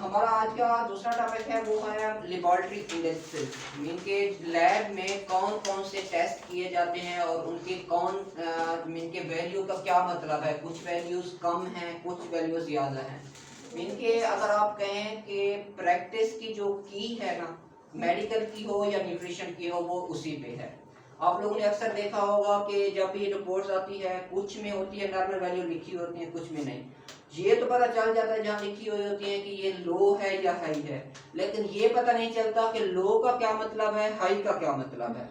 हमारा आज का दूसरा टॉपिक है वो है लेबोरेटरी इंडेक्सेस। इनके लैब में कौन कौन से टेस्ट किए जाते हैं और उनके इनके वैल्यू का क्या मतलब है। कुछ वैल्यूज कम हैं, कुछ वैल्यूज ज़्यादा हैं। इनके अगर आप कहें कि प्रैक्टिस की जो की है ना, मेडिकल की हो या न्यूट्रिशन की हो, वो उसी पे है। आप लोगों ने अक्सर देखा होगा कि जब ये रिपोर्ट्स आती है, कुछ में होती है नॉर्मल वैल्यू लिखी होती है, कुछ में नहीं। ये तो पता चल जाता है जहाँ लिखी हुई होती है कि ये लो है या हाई है, लेकिन ये पता नहीं चलता कि लो का क्या मतलब है, हाई का क्या मतलब है।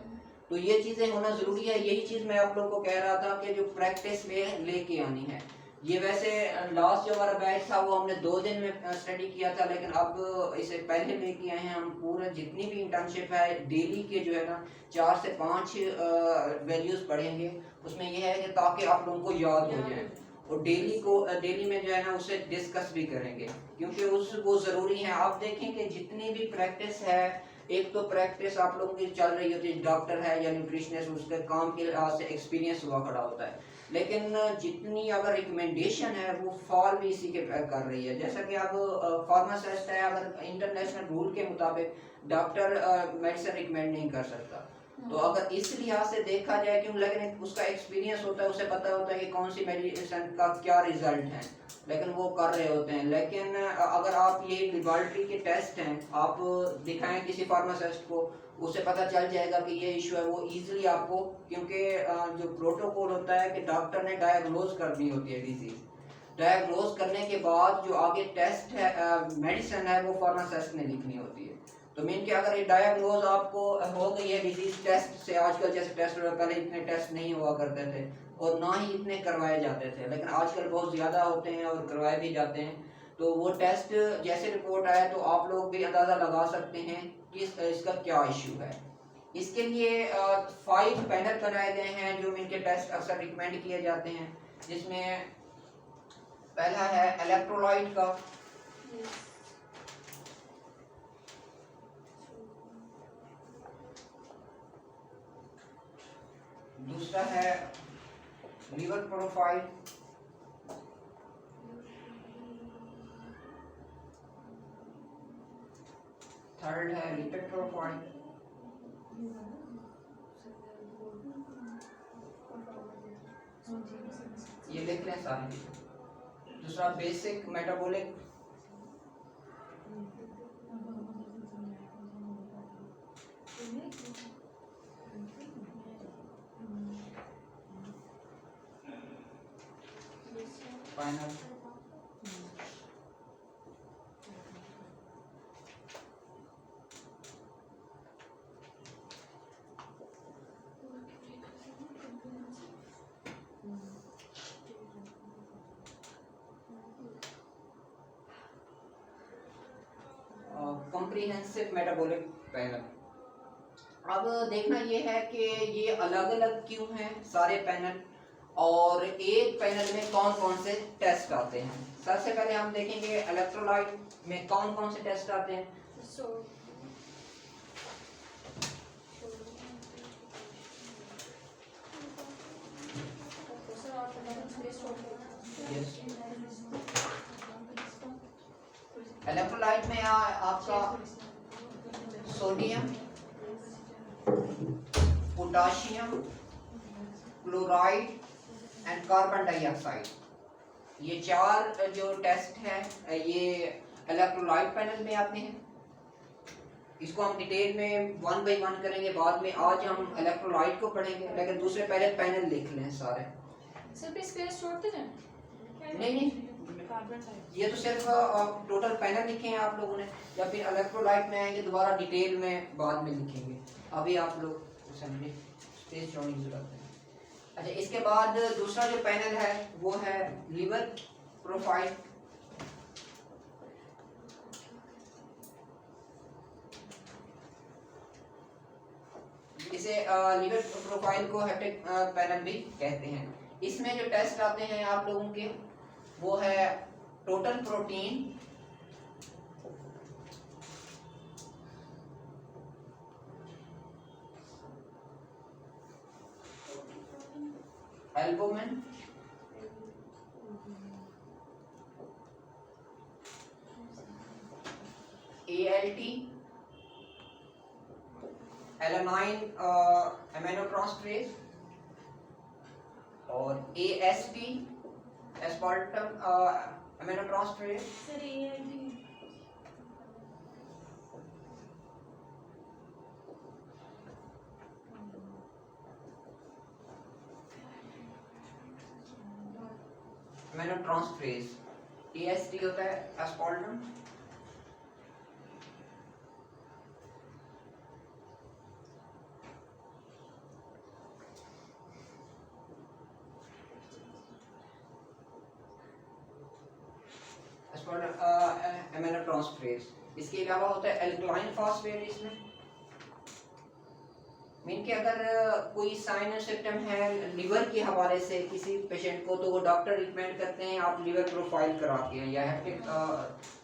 तो ये चीजें होना जरूरी है। यही चीज मैं आप लोगों को कह रहा था कि जो प्रैक्टिस में लेके आनी है। ये वैसे लास्ट जो हमारा बैच था वो हमने 2 दिन में स्टडी किया था, लेकिन अब इसे पहले लेके आए हैं हम। पूरा जितनी भी इंटर्नशिप है डेली के जो है ना 4 से 5 वैल्यूज पढ़ेंगे। उसमें यह है कि ताकि आप लोगों को याद हो जाए, और डेली में जो है ना उसे डिस्कस भी करेंगे, क्योंकि वो ज़रूरी है। आप देखें कि जितनी भी प्रैक्टिस है, एक तो प्रैक्टिस आप लोगों की चल रही होती है, डॉक्टर है या न्यूट्रिशनिस्ट, उसके काम के लिहाज से एक्सपीरियंस हुआ खड़ा होता है, लेकिन जितनी अगर रिकमेंडेशन है वो फॉल भी इसी के कर रही है। जैसा कि अब फार्मासिस्ट है, अगर इंटरनेशनल रूल के मुताबिक डॉक्टर मेडिसिन रिकमेंड नहीं कर सकता। तो अगर इस लिहाज से देखा जाए, क्यों, लेकिन उसका एक्सपीरियंस होता है, उसे पता होता है कि कौन सी मेडिसिन का क्या रिजल्ट है, लेकिन वो कर रहे होते हैं। लेकिन अगर आप ये लेबोरेटरी के टेस्ट हैं, आप दिखाएं किसी फार्मासिस्ट को, उसे पता चल जाएगा कि ये इशू है, वो इजीली आपको, क्योंकि जो प्रोटोकॉल होता है कि डॉक्टर ने डायग्नोज करनी होती है डिजीज, डायग्नोज करने के बाद जो आगे टेस्ट है, मेडिसिन है, वो फार्मासिस्ट ने लिखनी होती है। तो मीन कि अगर ये डायग्नोज आपको हो गई है डिजीज टेस्ट से, आजकल जैसे टेस्ट पहले इतने टेस्ट नहीं हुआ करते थे और ना ही इतने करवाए जाते थे, लेकिन आजकल बहुत ज़्यादा होते हैं और करवाए भी जाते हैं। तो वो टेस्ट जैसे रिपोर्ट आया तो आप लोग भी अंदाज़ा लगा सकते हैं कि इसका क्या इशू है। इसके लिए 5 पैनल बनाए गए हैं जो इनके टेस्ट अक्सर रिकमेंड किए जाते हैं, जिसमें पहला है इलेक्ट्रोलाइट का, दूसरा है लीवर प्रोफाइल, थर्ड है लिपिड प्रोफाइल, ये लिख लें सारी। दूसरा basic metabolic, final comprehensive metabolic panel. अब देखना ये है कि ये अलग अलग क्यों हैं सारे पैनल, और एक पैनल में कौन कौन से टेस्ट आते हैं। सबसे पहले हम देखेंगे इलेक्ट्रोलाइट में कौन कौन से टेस्ट आते हैं। इलेक्ट्रोलाइट में आपका sodium, potassium, chloride and carbon dioxide, ये 4 जो टेस्ट है ये इलेक्ट्रोलाइट पैनल में आते हैं। इसको हम डिटेल में 1 बाय 1 करेंगे बाद में। आज हम इलेक्ट्रोलाइट को पढ़ेंगे, लेकिन दूसरे पहले पैनल लिख लें सारे। सिर्फ स्पेस छोड़ते जाएं? नहीं, ये तो सिर्फ टोटल पैनल लिखे हैं आप लोगों ने, या फिर इलेक्ट्रोलाइट में आएंगे दोबारा डिटेल में बाद में लिखेंगे। अभी आप लोग समझे, स्पेस छोड़ने की जरूरत है। अच्छा, इसके बाद दूसरा जो पैनल है वो है लिवर प्रोफाइल। इसे लिवर प्रोफाइल को हेपेटिक पैनल भी कहते हैं। इसमें जो टेस्ट आते हैं आप लोगों के वो है total protein, albumin, alanine aminotransferase, और AST aspartame aminotransferase, sir AIT aminotransferase. AST होता है एस्पार्टम, एमिनोट्रांसफरेज। इसके अलावा होता है एल्कलाइन फॉस्फेट। इसमें मीन के अगर कोई साइन और सिम्टम है लिवर के हवाले से किसी पेशेंट को, तो वो डॉक्टर रिकमेंड करते हैं आप लिवर प्रोफाइल कराते हैं, या हेपेटिक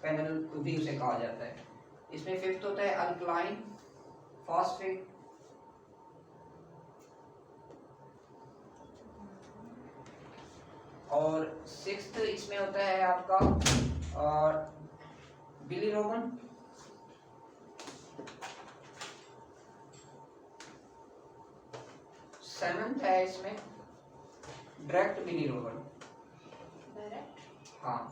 पैनल भी उसे कहा जाता है। इसमें फिफ्थ होता है अल्कलाइन फॉस्फेट, और सिक्स्थ इसमें होता है आपका बिलीरोबन, सेवंथ है इसमें डायरेक्ट बिलीरोबन। डायरेक्ट। हाँ,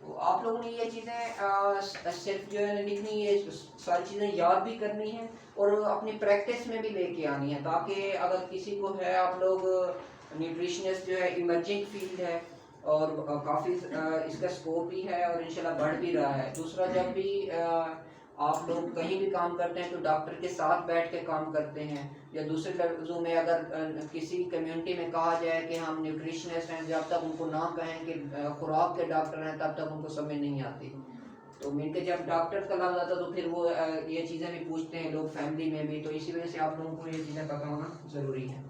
तो आप लोगों ने ये चीज़ें सिर्फ जो है लिखनी, ये सारी चीज़ें याद भी करनी है और अपनी प्रैक्टिस में भी लेके आनी है, ताकि अगर किसी को है, आप लोग न्यूट्रिशनिस्ट जो है इमर्जिंग फील्ड है और काफ़ी इसका स्कोप भी है और इंशाल्लाह बढ़ भी रहा है। दूसरा, जब भी आप लोग कहीं भी काम करते हैं तो डॉक्टर के साथ बैठ के काम करते हैं, या दूसरे लफ्ज़ों में अगर किसी कम्युनिटी में कहा जाए कि हम न्यूट्रिशनिस्ट हैं, जब तक उनको ना कहें कि खुराक के डॉक्टर हैं, तब तक उनको समझ नहीं आती। तो मिलकर जब डॉक्टर का लग जाता तो फिर वो ये चीज़ें भी पूछते हैं लोग फैमिली में भी, तो इसी वजह से आप लोगों को ये चीज़ें पता होना ज़रूरी है।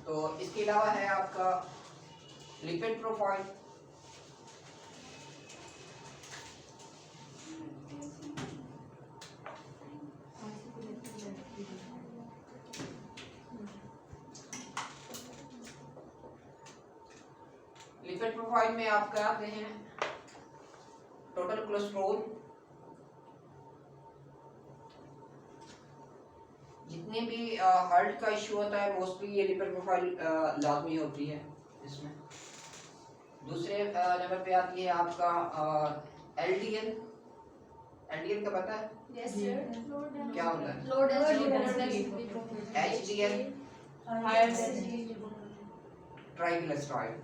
तो इसके अलावा है आपका लिपिड प्रोफाइल। लिपिड प्रोफाइल में आप क्या आते हैं, टोटल कोलेस्ट्रॉल, जितने भी हार्ट का इश्यू होता है मोस्टली ये लिपिड प्रोफाइल लाजमी होती है इसमें। दूसरे नंबर पे आती है आपका LDL। LDL का पता है यस सर। क्या होता है? लो HDL ट्राइग्लिसराइड।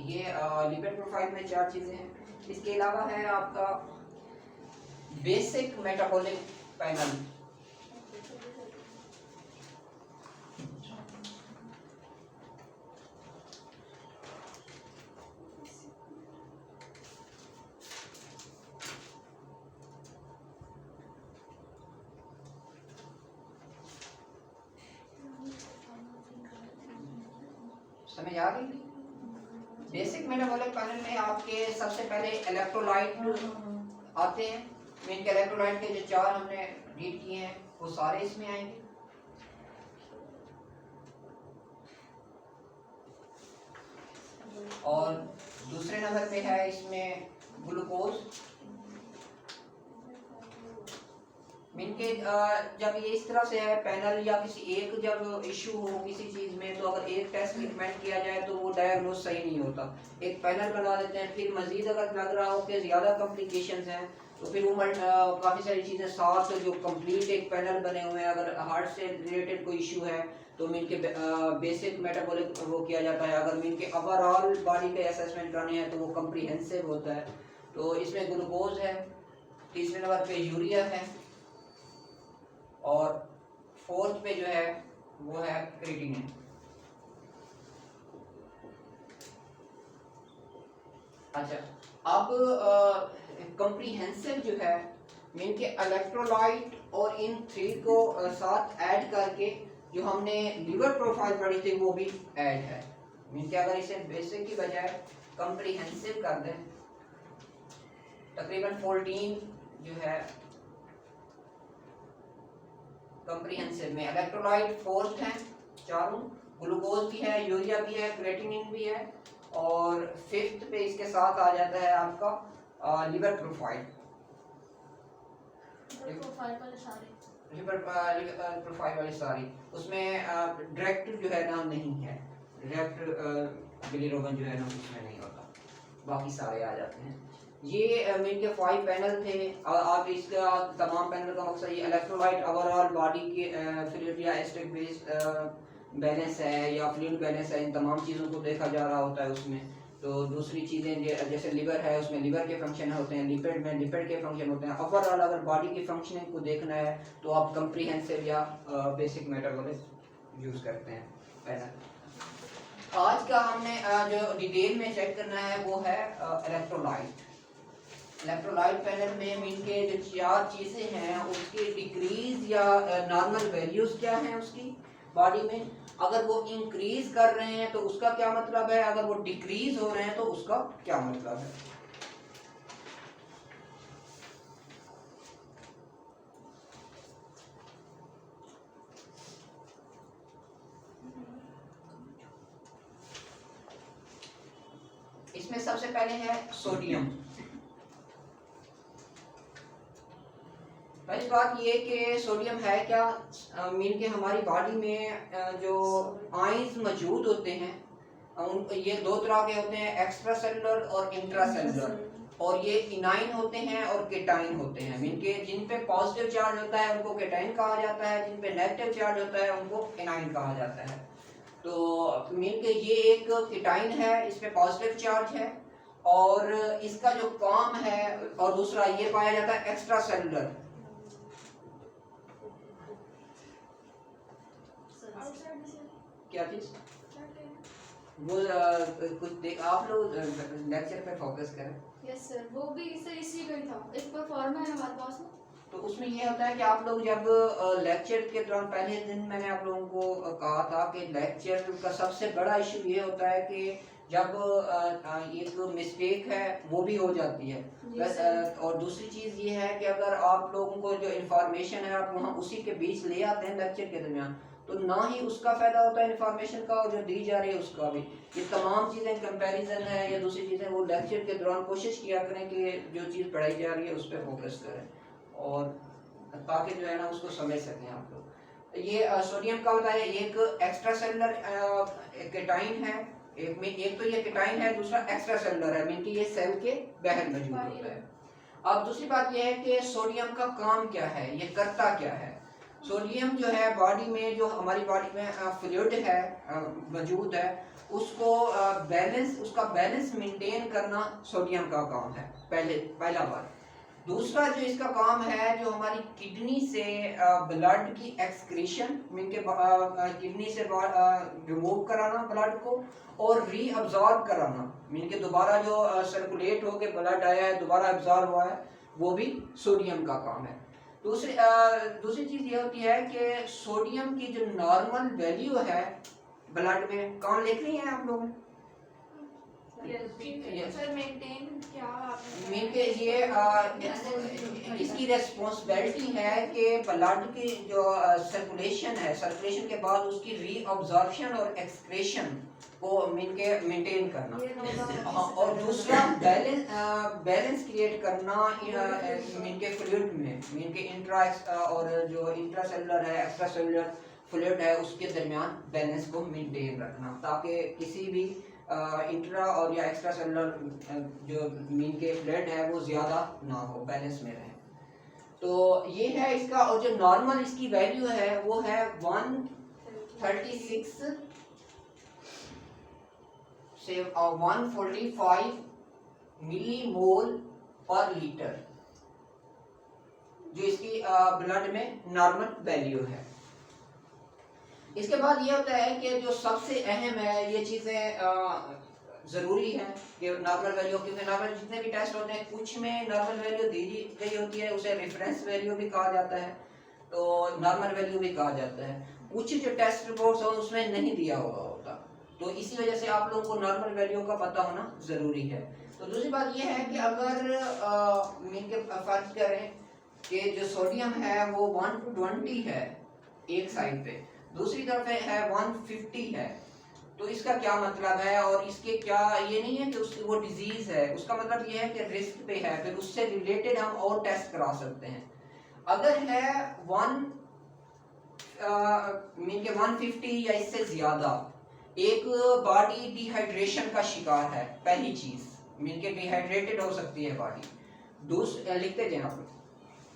ये लिपिड प्रोफाइल में चार चीजें हैं। इसके अलावा है आपका बेसिक मेटाबॉलिक पैनल। समझ आ गई? बेसिक मेटाबॉलिक पैनल में आपके सबसे पहले इलेक्ट्रोलाइट आते हैं। मेन के इलेक्ट्रोलाइट के जो चार हमने रीड किए हैं वो सारे इसमें आएंगे। और दूसरे नंबर पे है इसमें ग्लूकोज। मीन के जब ये इस तरह से है पैनल, या किसी एक जब इशू हो किसी चीज़ में, तो अगर एक टेस्ट रिकमेंड किया जाए तो वो डायग्नोज सही नहीं होता। एक पैनल बना देते हैं, फिर मजीद अगर लग रहा हो कि ज़्यादा कॉम्प्लिकेशंस हैं तो फिर वो काफ़ी सारी चीज़ें साथ जो कंप्लीट एक पैनल बने हुए हैं। अगर हार्ट से रिलेटेड कोई इशू है तो मीन के बेसिक मेटाबॉलिक वो किया जाता है। अगर मीन के ओवरऑल बॉडी के असेसमेंट करने हैं तो वो कम्प्रीहेंसिव होता है। तो इसमें ग्लूकोज है, तीसरे नंबर पे यूरिया है, और फोर्थ पे जो है वो है क्रिएटिनिन। अच्छा, अब कॉम्प्रिहेंसिव जो है मीन के इलेक्ट्रोलाइट और इन थ्री को साथ ऐड करके जो हमने लिवर प्रोफाइल पढ़ी थी वो भी ऐड है। मीन के अगर इसे बेसिक की बजाय कॉम्प्रिहेंसिव कर दें, तकरीबन 14 जो है कॉम्प्रिहेंसिव में इलेक्ट्रोलाइट फोर्थ हैं चारों, ग्लूकोज भी है, यूरिया भी है, क्रेटिनिन भी है, और 5th पे इसके साथ आ जाता है आपका लिवर प्रोफाइल। प्रोफाइल वाले सारे लिवर प्रोफाइल वाली सारी, उसमें डायरेक्ट जो है ना नहीं है, डायरेक्ट बिलीरुबिन जो है ना उसमें नहीं होता, बाकी सारे आ जाते हैं। ये इनके 5 पैनल थे। आप इसका तमाम पैनल का मकसद ये इलेक्ट्रोलाइट ओवरऑल बॉडी के फ्लूइड या एसिडिक बेस बैलेंस है या फ्लूइड बैलेंस है, इन तमाम चीज़ों को देखा जा रहा होता है उसमें। तो दूसरी चीज़ें जैसे लिवर है, उसमें लिवर के फंक्शन होते हैं, लिपिड में लिपिड के फंक्शन होते हैं। ओवरऑल अगर बॉडी की फंक्शनिंग को देखना है तो आप कंप्रीहेंसिव या बेसिक मेटाबॉलिज्म यूज़ करते हैं पैनल। आज का हमने जो डिटेल में चेक करना है वो है इलेक्ट्रोलाइट। इलेक्ट्रोलाइट पैनल में मीन के जो 4 चीज़ें हैं उसकी डिक्रीज या नॉर्मल वैल्यूज़ क्या हैं उसकी बॉडी में। अगर वो इंक्रीज कर रहे हैं तो उसका क्या मतलब है, अगर वो डिक्रीज हो रहे हैं तो उसका क्या मतलब है। इसमें सबसे पहले है सोडियम। पहली बात ये कि सोडियम है क्या, मीन के हमारी बॉडी में जो आयंस मौजूद होते हैं ये 2 तरह के होते हैं, एक्स्ट्रा सेलुलर और इंट्रा सेलुलर, और ये इनाइन होते हैं और केटाइन होते हैं। मीन के जिन पे पॉजिटिव चार्ज होता है उनको केटाइन कहा जाता है, जिन पे नेगेटिव चार्ज होता है उनको इनाइन कहा जाता है। तो मीन के ये एक केटाइन है, इस पे पॉजिटिव चार्ज है और इसका जो काम है, और दूसरा ये पाया जाता है एक्स्ट्रा सेलुलर। क्या चीज वो कुछ देख, आप लोग लेक्चर पे फोकस करें। यस सर, वो भी सर इसी का ही था, एक पर फॉर्म है हमारे पास में। तो उसमें ये होता है कि आप लोग जब लेक्चर के दौरान पहले दिन मैंने आप लोगों को कहा था कि लेक्चर का सबसे बड़ा इशू ये होता है कि जब एक मिस्टेक है वो भी हो जाती है बस। और दूसरी चीज़ ये है कि अगर आप लोगों को जो इन्फॉर्मेशन है आप वहाँ उसी के बीच ले आते हैं लेक्चर के दरमियान, तो ना ही उसका फायदा होता है इन्फॉर्मेशन का और जो दी जा रही है उसका भी। ये तमाम चीज़ें कंपैरिजन है या दूसरी चीज़ें वो लेक्चर के दौरान कोशिश किया करें कि जो चीज़ पढ़ाई जा रही है उस पर फोकस करें और ताकि जो है ना उसको समझ सकें आप लोग। ये सोडियम का बताया, एक एक्स्ट्रा सेलुलर केटाइन है, एक तो ये केटाइन है, दूसरा एक्स्ट्रा सेलुलर है, मीन कि ये सेल के बाहर मौजूद होता है। अब दूसरी बात ये है कि सोडियम का काम क्या है, ये करता क्या है। सोडियम जो है बॉडी में, जो हमारी बॉडी में फ्लूइड है मौजूद है, उसको बैलेंस, उसका बैलेंस मेंटेन करना सोडियम का काम है, पहला बात। दूसरा जो इसका काम है, जो हमारी किडनी से ब्लड की एक्सक्रीशन, मीन के किडनी से रिमूव कराना ब्लड को और रीअब्जॉर्ब कराना, मीन के दोबारा जो सर्कुलेट होके ब्लड आया है दोबारा एब्जॉर्ब हुआ है, वो भी सोडियम का काम है। दूसरी चीज़ ये होती है कि सोडियम की जो नॉर्मल वैल्यू है ब्लड में, कौन लिख रही हैं आप लोग? सर मेंटेन क्या मीन के ये इसकी रेस्पॉन्सिबिलिटी है कि ब्लड की जो सर्कुलेशन है, सर्कुलेशन के बाद उसकी रीअब्जॉर्प्शन और एक्सक्रेशन को मीन के मेंटेन करना, और दूसरा बैलेंस क्रिएट करना मीन के फ्लूइड में, मीन के इंट्रा और जो इंट्रा सेलुलर है एक्स्ट्रा सेलुलर फ्लूइड है उसके दरमियान बैलेंस को मेंटेन रखना, ताकि किसी भी इंट्रा और या एक्स्ट्रा सेलुलर जो मीन के फ्लूइड है वो ज़्यादा ना हो, बैलेंस में रहे। तो ये है इसका, और जो नॉर्मल इसकी वैल्यू है वो है 136 से 145 मिलीमोल पर लीटर, जो इसकी ब्लड में नॉर्मल वैल्यू है। इसके बाद ये होता है कि जो सबसे अहम है, ये चीज़ें ज़रूरी है कि नॉर्मल वैल्यू, क्योंकि नॉर्मल जितने भी टेस्ट होते हैं कुछ में नॉर्मल वैल्यू दी गई होती है, उसे रेफरेंस वैल्यू भी कहा जाता है, तो नॉर्मल वैल्यू भी कहा जाता है। कुछ जो टेस्ट रिपोर्ट्स हो उसमें नहीं दिया हुआ होता, तो इसी वजह से आप लोगों को नॉर्मल वैल्यू का पता होना ज़रूरी है। तो दूसरी बात यह है कि अगर मीन के फर्ज करें कि जो सोडियम है वो 1 to 20 है एक साइड पे, दूसरी तरफ है 150 है, तो इसका क्या मतलब है और इसके क्या, ये नहीं है कि उसकी वो डिजीज है, उसका मतलब ये है कि रिस्क पे है, फिर उससे रिलेटेड हम और टेस्ट करा सकते हैं। अगर है 150 या इससे ज्यादा, एक बॉडी डिहाइड्रेशन का शिकार है, पहली चीज मीन के डिहाइड्रेटेड हो सकती है बॉडी। दूसरा लिखते जाए आप,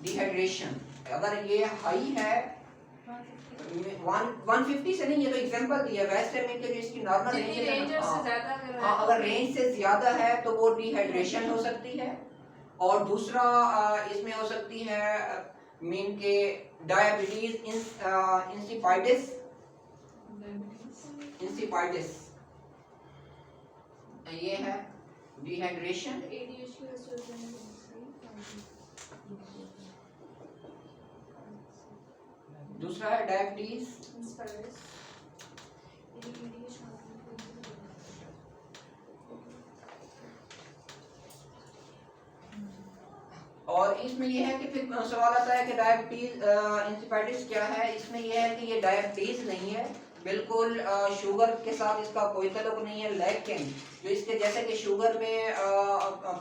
डिहाइड्रेशन अगर ये हाई है 150 से नहीं, ये तो एग्जांपल दिया है, वैसे में कि जो इसकी नॉर्मल रेंज है, हाँ अगर रेंज से ज्यादा है तो वो डिहाइड्रेशन हो सकती है। और दूसरा इसमें हो सकती है मीन के डायबिटीज इंसिपाइटिस, ये है डिहाइड्रेशन। दूसरा है डायबिटीज, और इसमें यह है कि फिर सवाल आता है कि डायबिटीज इंसिपाइटिस क्या है। इसमें यह है कि ये डायबिटीज नहीं है, बिल्कुल शुगर के साथ इसका कोई ताल्लुक नहीं है, लेकिन जो इसके जैसे कि शुगर में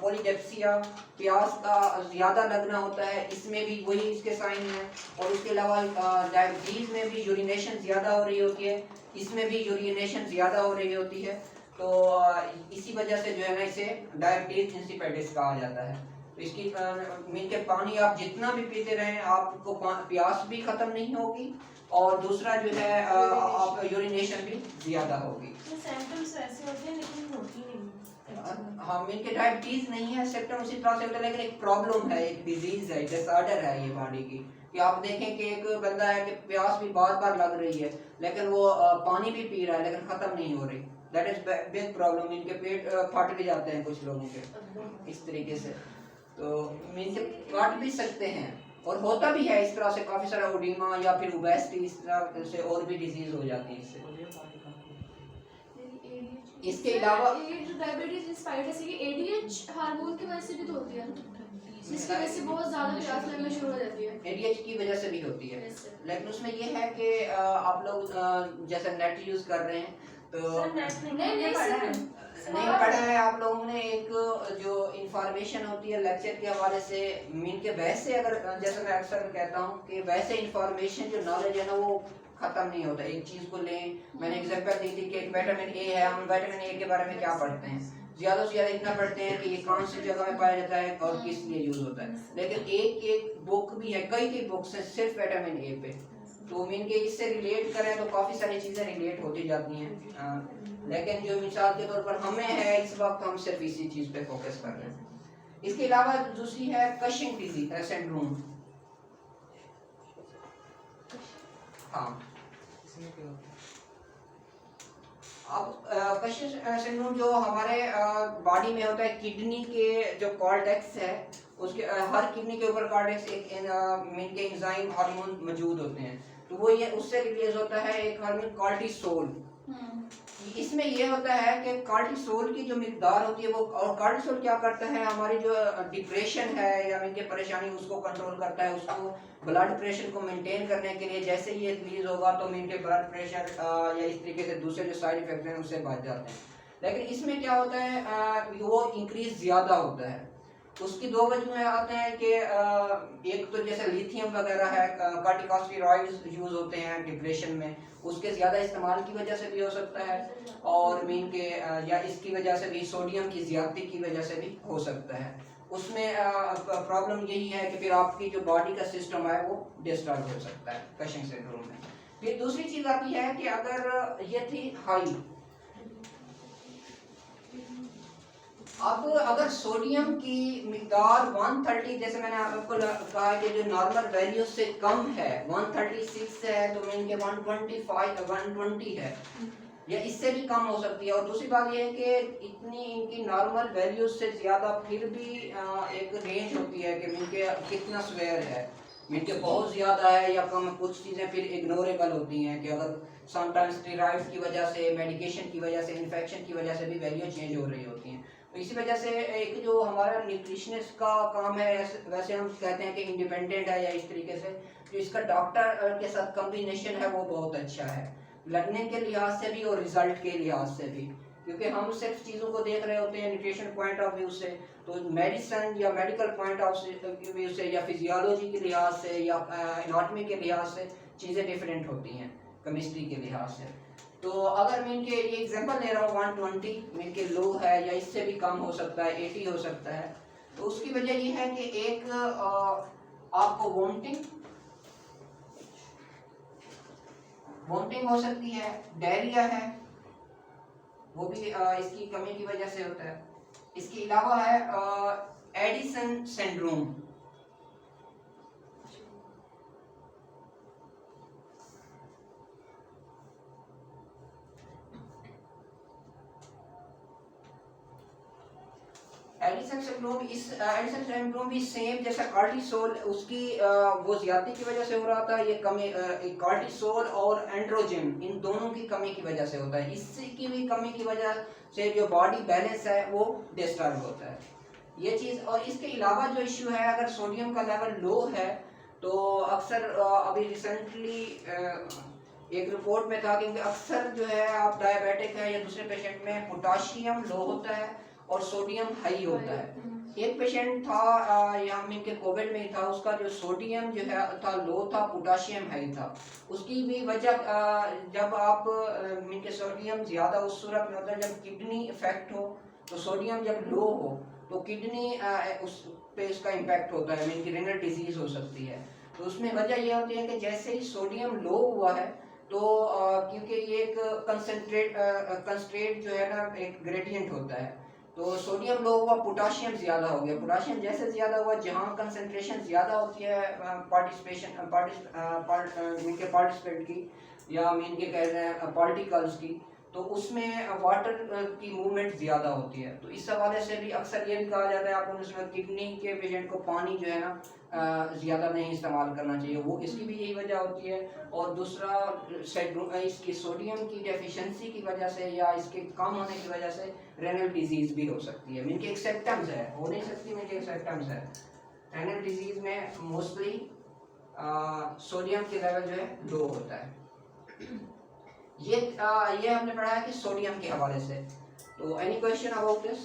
पॉलीडेप्सिया, प्यास का ज़्यादा लगना होता है, इसमें भी वही इसके साइन है। और उसके अलावा डायबिटीज़ में भी यूरिनेशन ज़्यादा हो रही होती है, इसमें भी यूरिनेशन ज़्यादा हो रही होती है, तो इसी वजह से जो है ना इसे डायबिटीज इंसिपाइटिस कहा जाता है। तो इसकी मीन के पानी आप जितना भी पीते रहें आपको प्यास भी खत्म नहीं होगी, और दूसरा जो है आप यूरिनेशन भी ज्यादा होगी। सिम्टम्स ऐसे होते हैं लेकिन होती नहीं। हाँ मीन के डायबिटीज नहीं है, सिम्टम उसी तरह से होता है, लेकिन एक प्रॉब्लम है, एक डिजीज है, डिसऑर्डर है ये बॉडी की। कि आप देखें कि एक बंदा है कि प्यास भी बार बार लग रही है, लेकिन वो पानी भी पी रहा है लेकिन खत्म नहीं हो रही। That is big problem. इनके पेट फट भी जाते हैं कुछ लोगों के इस तरीके से, तो मीन से काट भी सकते हैं, और होता भी है इस तरह से, काफी सारा ओडीमा या फिर ओबेसिटी, इस तरह से और भी डिजीज हो जाती है इससे। इसके अलावा डायबिटीज इंस्पायर्ड है, ये एडीएच हार्मोन की वजह से भी तो होती है, जिसकी वजह से बहुत ज्यादा प्यास लगना शुरू हो जाती है। एडीएच की वजह से भी होती है, लेकिन उसमें ये है कि आप लोग जैसे नेट यूज कर रहे हैं तो नहीं पढ़ा है आप लोगों ने, एक जो इंफॉर्मेशन होती है लेक्चर के हवाले से, मीन के वैसे अगर जैसे मैं अक्सर कहता हूँ कि वैसे इंफॉर्मेशन जो नॉलेज है ना वो खत्म नहीं होता। एक चीज को लें, मैंने एग्जांपल दी थी कि एक विटामिन ए है, हम विटामिन ए के बारे में क्या पढ़ते हैं, ज्यादा से ज्यादा इतना पढ़ते हैं कि ये कौन सी जगह में पाया जाता है और किस लिए यूज होता है, लेकिन एक बुक भी है, कई बुक्स है सिर्फ विटामिन ए पे। तो मीन के इससे रिलेट करें तो काफ़ी सारी चीज़ें रिलेट होती जाती हैं, लेकिन जो मिसाल के तौर पर हमें है इस वक्त हम सिर्फ इसी चीज़ पे फोकस कर रहे हैं। इसके अलावा दूसरी है कशिंग डिजीज सिंड्रोम। हाँ, अब कशिंग सिंड्रोम जो हमारे बॉडी में होता है, किडनी के जो कॉर्टेक्स है उसके हर किडनी के ऊपर कॉर्टेक्स एक मीन के एंजाइम हार्मोन मौजूद होते हैं, तो वो ये उससे रिलीज होता है एक हार्मोन कॉर्टिसोल। इसमें ये होता है कि कॉर्टिसोल की जो मिकदार होती है वो, और कॉर्टिसोल क्या करता है, हमारी जो डिप्रेशन है या मीन के परेशानी उसको कंट्रोल करता है, उसको ब्लड प्रेशर को मेंटेन करने के लिए जैसे ये रिलीज होगा तो मीन के ब्लड प्रेशर या इस तरीके से दूसरे जो साइड इफेक्ट हैं उससे बच जाते हैं। लेकिन इसमें क्या होता है वो इंक्रीज ज़्यादा होता है। उसकी दो वजह आते हैं कि एक तो जैसे लिथियम वगैरह है, कॉर्टिकोस्टेरॉइड्स यूज होते हैं डिप्रेशन में, उसके ज़्यादा इस्तेमाल की वजह से भी हो सकता है, और मीन के या इसकी वजह से भी सोडियम की ज़्यादती की वजह से भी हो सकता है। उसमें प्रॉब्लम यही है कि फिर आपकी जो बॉडी का सिस्टम है वो डिस्टर्ब हो सकता है कशिंग सिंड्रोम में। फिर दूसरी चीज़ आती है कि अगर ये थी हाई, अब अगर सोडियम की मिकदार 130, जैसे मैंने आपको कहा कि जो नॉर्मल वैल्यू से कम है 136 है, तो मीन के 120 है या इससे भी कम हो सकती है। और दूसरी बात यह है कि इतनी इनकी नॉर्मल वैल्यू से ज़्यादा फिर भी एक रेंज होती है कि मीन के कितना स्वेयर है, मीन के बहुत ज़्यादा है या कम। कुछ चीज़ें फिर इग्नोरेबल होती हैं कि अगर समटाइम्स स्टेरॉइड्स की वजह से, मेडिकेशन की वजह से, इन्फेक्शन की वजह से भी वैल्यू चेंज हो रही होती हैं। तो इसी वजह से एक जो हमारा न्यूट्रिशनिस्ट का काम है, वैसे हम कहते हैं कि इंडिपेंडेंट है या इस तरीके से जो इसका डॉक्टर के साथ कॉम्बिनेशन है वो बहुत अच्छा है, लर्निंग के लिहाज से भी और रिजल्ट के लिहाज से भी, क्योंकि हम सिर्फ चीज़ों को देख रहे होते हैं न्यूट्रिशन पॉइंट ऑफ व्यू से, तो मेडिसिन या मेडिकल पॉइंट ऑफ व्यू से या फिजियोलॉजी के लिहाज से या एनाटॉमी के लिहाज से चीज़ें डिफरेंट होती हैं, केमिस्ट्री के लिहाज से। तो अगर मैं इनके ये एग्जांपल ले रहा हूँ 120 में के लो है या इससे भी कम हो सकता है, 80 हो सकता है, तो उसकी वजह ये है कि एक आपको वोमिटिंग हो सकती है, डायरिया है, वो भी इसकी कमी की वजह से होता है। इसके अलावा है एडिसन सिंड्रोम। एडिसन सिंड्रोम भी सेम जैसा कार्टिसोल, उसकी वो ज्यादती की वजह से हो रहा था, ये कमी कार्टिसोल और एंड्रोजन इन दोनों की कमी की वजह से होता है। इसकी भी कमी की वजह से जो बॉडी बैलेंस है वो डिस्टर्ब होता है, ये चीज़। और इसके अलावा जो इश्यू है, अगर सोडियम का लेवल लो है तो अक्सर अभी रिसेंटली एक रिपोर्ट में था कि अक्सर जो है आप डायबिटिक है या दूसरे पेशेंट में पोटाशियम लो होता है और सोडियम हाई होता है। एक पेशेंट था यहाँ में के कोविड में ही था, उसका जो सोडियम जो है था लो था, पोटाशियम हाई था। उसकी भी वजह जब आप के सोडियम ज़्यादा उस सूरत में होता है जब किडनी इफेक्ट हो, तो सोडियम जब लो हो तो किडनी उस पे इसका इम्पैक्ट होता है, मीन की रेनल डिजीज हो सकती है। तो उसमें वजह यह होती है कि जैसे ही सोडियम लो हुआ है तो क्योंकि ये एक कंसंट्रेट जो है ना एक ग्रेडियंट होता है, तो सोडियम लो हुआ, पोटाशियम ज़्यादा हो गया। पोटाशियम जैसे ज़्यादा हुआ, जहाँ कंसंट्रेशन ज़्यादा होती है पार्टिसिपेंट की या मीन के कह रहे हैं पार्टिकल्स की, तो उसमें वाटर की मूवमेंट ज़्यादा होती है। तो इस हवाले से भी अक्सर ये भी कहा जाता है आपको उसमें किडनी के पेशेंट को पानी जो है ना ज़्यादा नहीं इस्तेमाल करना चाहिए, वो इसकी भी यही वजह होती है। और दूसरा इसकी सोडियम की डेफिशिएंसी की वजह से या इसके कम होने की वजह से रेनल डिजीज़ भी हो सकती है। इनके एक सिम्टम्स है, हो नहीं सकती, इनके एक सिम्टम्स है। रेनल डिजीज़ में मोस्टली सोडियम के लेवल जो है लो होता है। ये हमने पढ़ा है कि सोडियम के हवाले से। तो एनी क्वेश्चन अबाउट दिस?